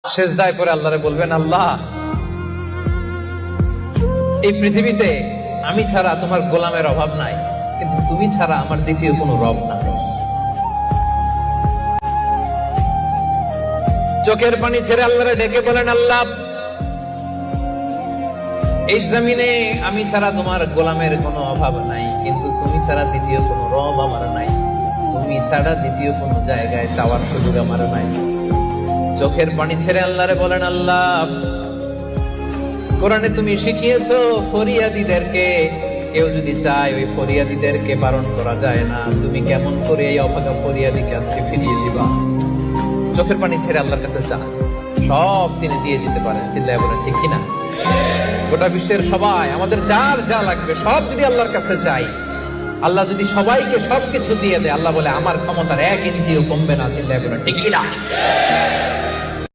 সেজদায় পড়ে আল্লাহরে বলবেন, আল্লাহ এই পৃথিবীতে আমি ছাড়া তোমার গোলামের অভাব নাই, কিন্তু তুমি ছাড়া আমার দ্বিতীয় কোনো রব নাই। চোখের পানি ছেড়ে আল্লাহরে ডেকে বলেন, আল্লাহ এই জমিনে আমি ছাড়া তোমার গোলামের কোনো অভাব নাই, কিন্তু তুমি ছাড়া দ্বিতীয় কোনো রব আমার নাই, তুমি ছাড়া দ্বিতীয় কোনো জায়গায় চাওয়ার সুযোগ আমার নাই। চোখের পানি ছেড়ে আল্লাহরে বলেন, আল্লাহ কোরআনে তুমি শিখিয়েছো ফরিয়াদীদেরকে কেউ যদি চায় ওই ফরিয়াদীদেরকে বারণ করা যায় না, তুমি কেমন করে এই অভাগা ফরিয়াদীকে আজকে ফিরিয়ে দিবা। চোখের পানি ছেড়ে আল্লাহর কাছে চান, সব তিনি দিয়ে দিতে পারেন। চিল্লায় বলেন ঠিক কিনা? গোটা বিশ্বের সবাই আমাদের যার যা লাগবে সব যদি আল্লাহর কাছে চাই, আল্লাহ যদি সবাইকে সবকিছু দিয়ে দেয়, আল্লাহ বলে আমার ক্ষমতার 1 ইঞ্চিও কমবে না। চিল্লায় বলেন ঠিক কিনা?